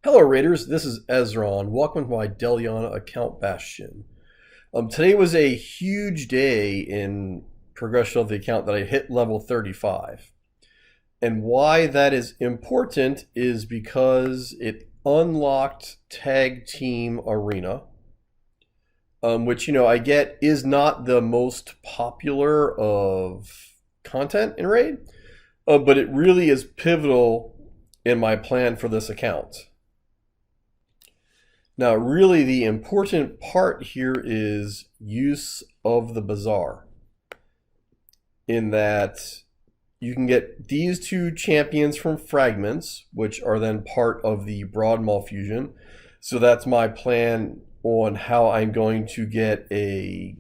Hello Raiders, this is Ezron. Welcome to my Deliana account bastion. Today was a huge day in progression of the account that I hit level 35. And why that is important is because it unlocked Tag Team Arena, which, I get is not the most popular of content in Raid, but it really is pivotal in my plan for this account. Now, really, the important part here is use of the bazaar, in that you can get these two champions from fragments, which are then part of the Broadmaul fusion. So that's my plan on how I'm going to get a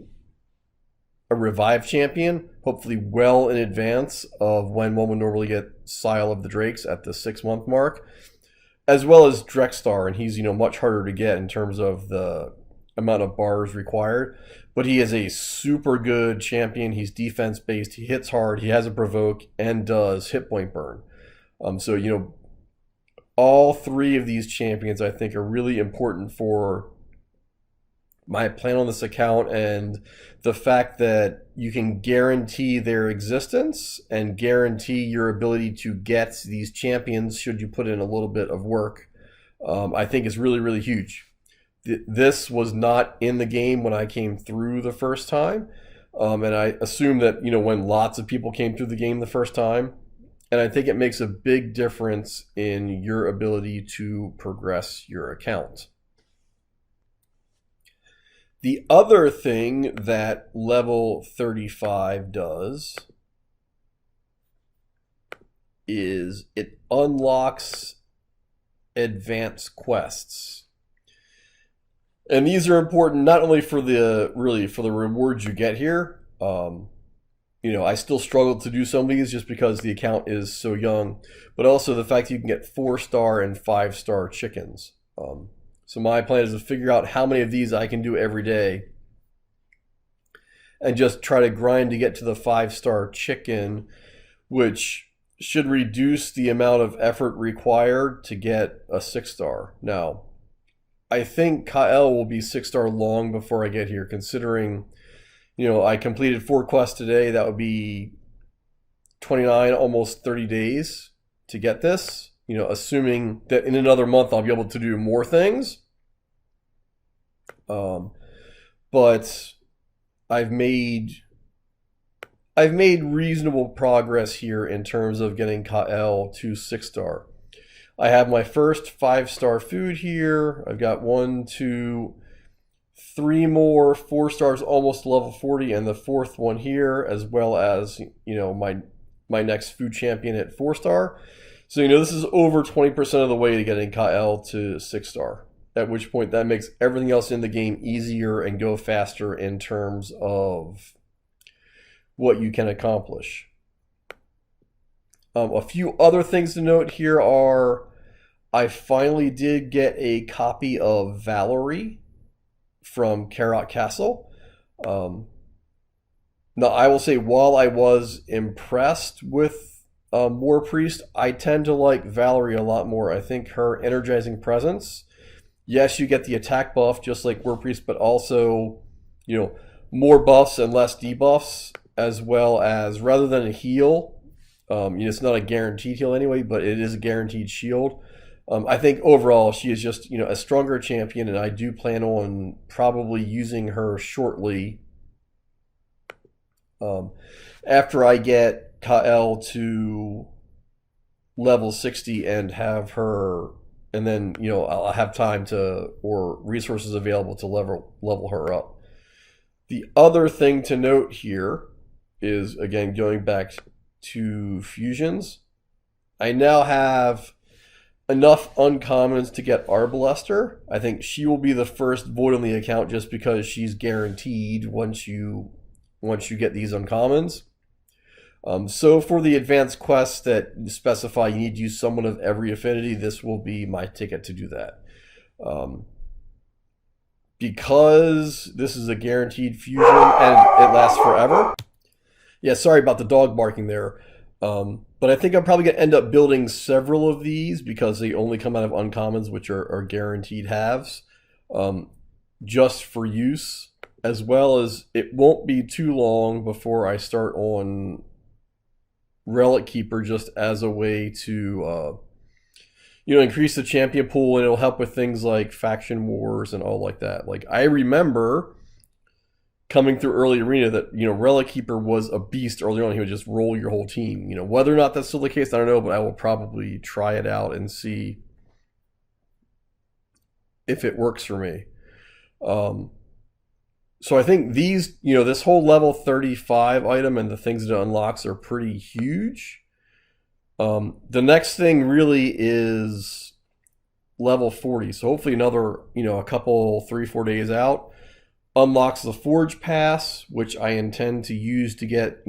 revive champion, hopefully well in advance of when one would normally get Sile of the Drakes at the 6-month mark, as well as Drexstar, and he's much harder to get in terms of the amount of bars required. But he is a super good champion. He's defense based. He hits hard. He has a provoke and does hit point burn. So all three of these champions I think are really important for my plan on this account, and the fact that you can guarantee their existence and guarantee your ability to get these champions should you put in a little bit of work, I think is really, really huge. This was not in the game when I came through the first time, and I assume that when lots of people came through the game the first time, and I think it makes a big difference in your ability to progress your account. The other thing that level 35 does is it unlocks advanced quests. And these are important not only for the rewards you get here. I still struggle to do some of these just because the account is so young, but also the fact that you can get 4-star and 5-star chickens. So my plan is to figure out how many of these I can do every day and just try to grind to get to the 5-star chicken, which should reduce the amount of effort required to get a 6-star. Now, I think Kael will be 6-star long before I get here, considering, I completed 4 quests today. That would be 29, almost 30 days to get this. Assuming that in another month I'll be able to do more things. But I've made reasonable progress here in terms of getting Kael to 6-star. I have my first 5-star food here. I've got 1, 2, 3 more 4-stars, almost level 40, and the 4th one here, as well as my next food champion at 4-star. So, this is over 20% of the way to getting Kael to 6-star, at which point that makes everything else in the game easier and go faster in terms of what you can accomplish. A few other things to note here are I finally did get a copy of Valerie from Carrot Castle. Now, I will say, while I was impressed with War Priest, I tend to like Valerie a lot more. I think her energizing presence, yes, you get the attack buff just like War Priest, but also, more buffs and less debuffs, as well as, rather than a heal, it's not a guaranteed heal anyway, but it is a guaranteed shield. I think overall she is just, a stronger champion, and I do plan on probably using her shortly after I get Kael to level 60 and have her, and then I'll have time to, or resources available to level her up. The other thing to note here is, again, going back to fusions, I now have enough uncommons to get Arbalester. I think she will be the first void on the account just because she's guaranteed once you get these uncommons. So for the advanced quests that specify you need to use someone of every affinity, this will be my ticket to do that. Because this is a guaranteed fusion and it lasts forever. Yeah, sorry about the dog barking there. But I think I'm probably going to end up building several of these because they only come out of uncommons, which are guaranteed halves, um, just for use, as well as it won't be too long before I start on Relic Keeper just as a way to increase the champion pool, and it'll help with things like faction wars and all like that. Like I remember coming through early arena that Relic Keeper was a beast early on. He would just roll your whole team. Whether or not that's still the case, I don't know, but I will probably try it out and see if it works for me. So I think these, this whole level 35 item and the things that it unlocks are pretty huge. The next thing really is level 40. So hopefully another, a couple, 3-4 days out, unlocks the Forge Pass, which I intend to use to get,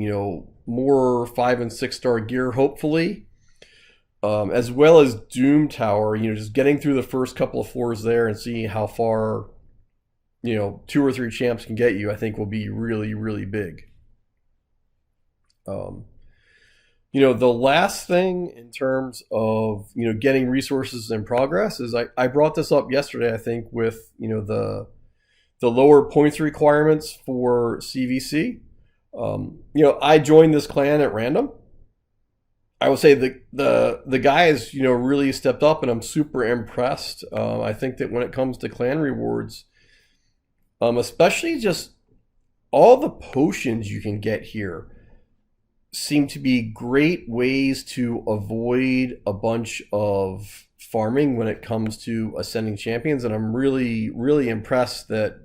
more 5 and 6 star gear, hopefully. As well as Doom Tower, just getting through the first couple of floors there and seeing how far, 2 or 3 champs can get you, I think will be really, really big. The last thing in terms of, getting resources in progress is I brought this up yesterday, I think, with, the lower points requirements for CVC. I joined this clan at random. I would say the guys, really stepped up, and I'm super impressed. I think that when it comes to clan rewards, especially just all the potions you can get here seem to be great ways to avoid a bunch of farming when it comes to ascending champions. And I'm really, really impressed that,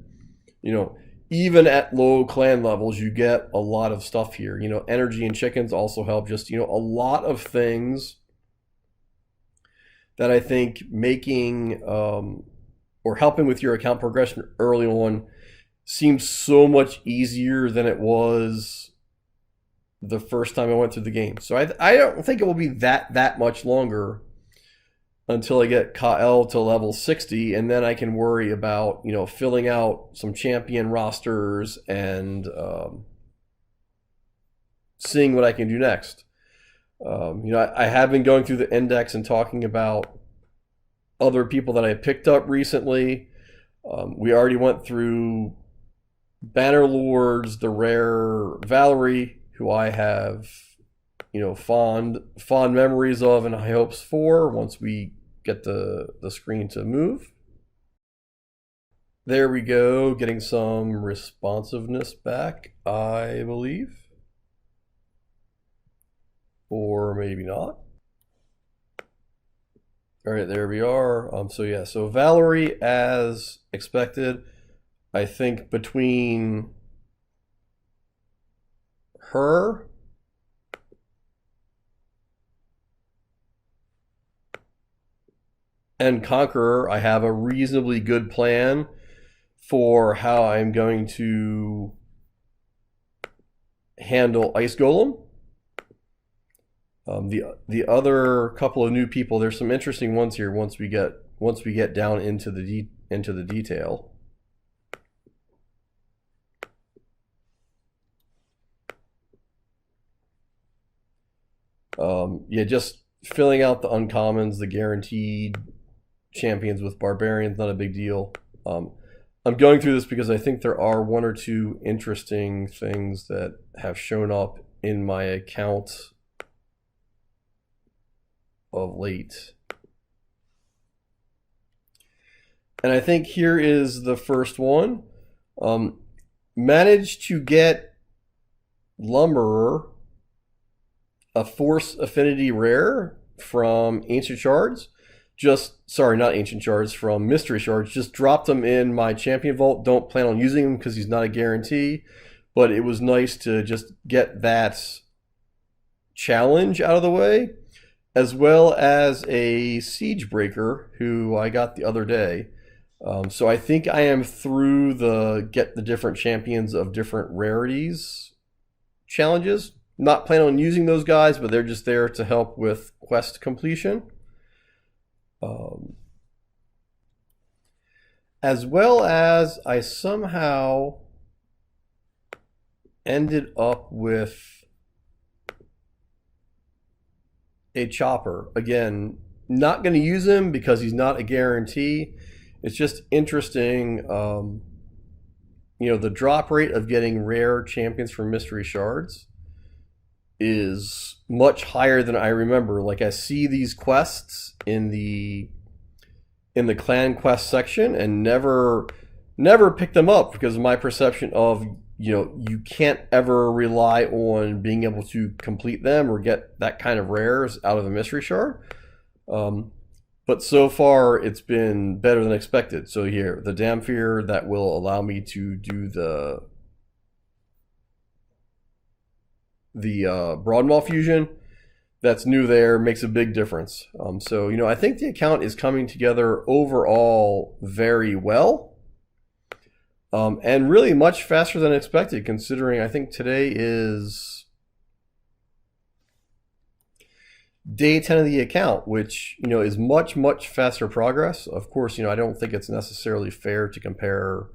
even at low clan levels, you get a lot of stuff here. Energy and chickens also help. Just, a lot of things that I think making or helping with your account progression early on seems so much easier than it was the first time I went through the game. So I don't think it will be that much longer until I get Kyle to level 60, and then I can worry about, filling out some champion rosters and seeing what I can do next. I have been going through the index and talking about other people that I picked up recently. We already went through Banner Lords, the rare Valerie, who I have fond memories of and high hopes for once we get the screen to move. There we go, getting some responsiveness back, I believe. Or maybe not. All right, there we are. So Valerie, as expected, I think between her and Conqueror, I have a reasonably good plan for how I'm going to handle Ice Golem. The other couple of new people, there's some interesting ones here once we get down into the detail. Just filling out the uncommons, the guaranteed champions with barbarians, not a big deal. I'm going through this because I think there are 1 or 2 interesting things that have shown up in my account of late. And I think here is the first one. Managed to get Lumberer a Force Affinity rare from Ancient Shards. Not Ancient Shards, from Mystery Shards. Just dropped them in my Champion Vault. Don't plan on using him because he's not a guarantee. But it was nice to just get that challenge out of the way, as well as a Siege Breaker, who I got the other day. So I think I am through the get the different champions of different rarities challenges. Not planning on using those guys, but they're just there to help with quest completion. As well as I somehow ended up with a chopper. Again, not going to use him because he's not a guarantee. It's just interesting. The drop rate of getting rare champions from mystery shards is much higher than I remember. Like, I see these quests in the clan quest section and never pick them up because of my perception of, you can't ever rely on being able to complete them or get that kind of rares out of a mystery shard. But so far it's been better than expected. So here, the Damphir, that will allow me to do the Broadmaw fusion. That's new there, makes a big difference. So, I think the account is coming together overall very well. And really much faster than expected, considering I think today is day 10 of the account, which, is much, much faster progress. Of course, I don't think it's necessarily fair to compare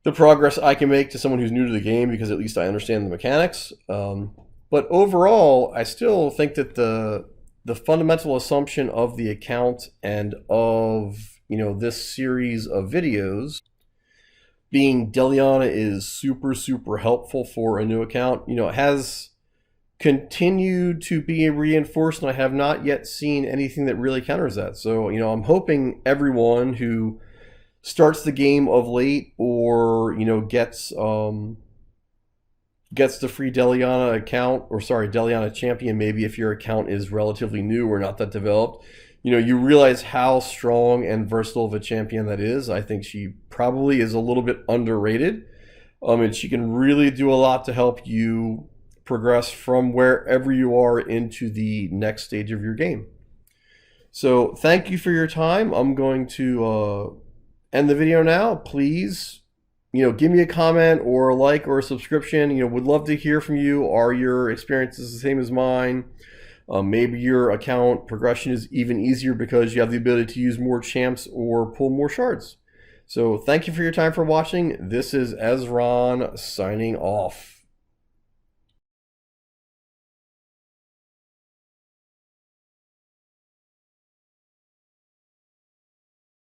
the progress I can make to someone who's new to the game, because at least I understand the mechanics. But overall, I still think that the fundamental assumption of the account and of, this series of videos being Deliana is super, super helpful for a new account, has continued to be reinforced, and I have not yet seen anything that really counters that. So, I'm hoping everyone who starts the game of late or, gets the free Deliana account, or sorry, Deliana champion, maybe if your account is relatively new or not that developed, you realize how strong and versatile of a champion that is. I think she probably is a little bit underrated. And she can really do a lot to help you progress from wherever you are into the next stage of your game. So thank you for your time. I'm going to end the video now. Please, give me a comment or a like or a subscription. Would love to hear from you. Are your experiences the same as mine? Maybe your account progression is even easier because you have the ability to use more champs or pull more shards. So thank you for your time for watching. This is Ezron signing off.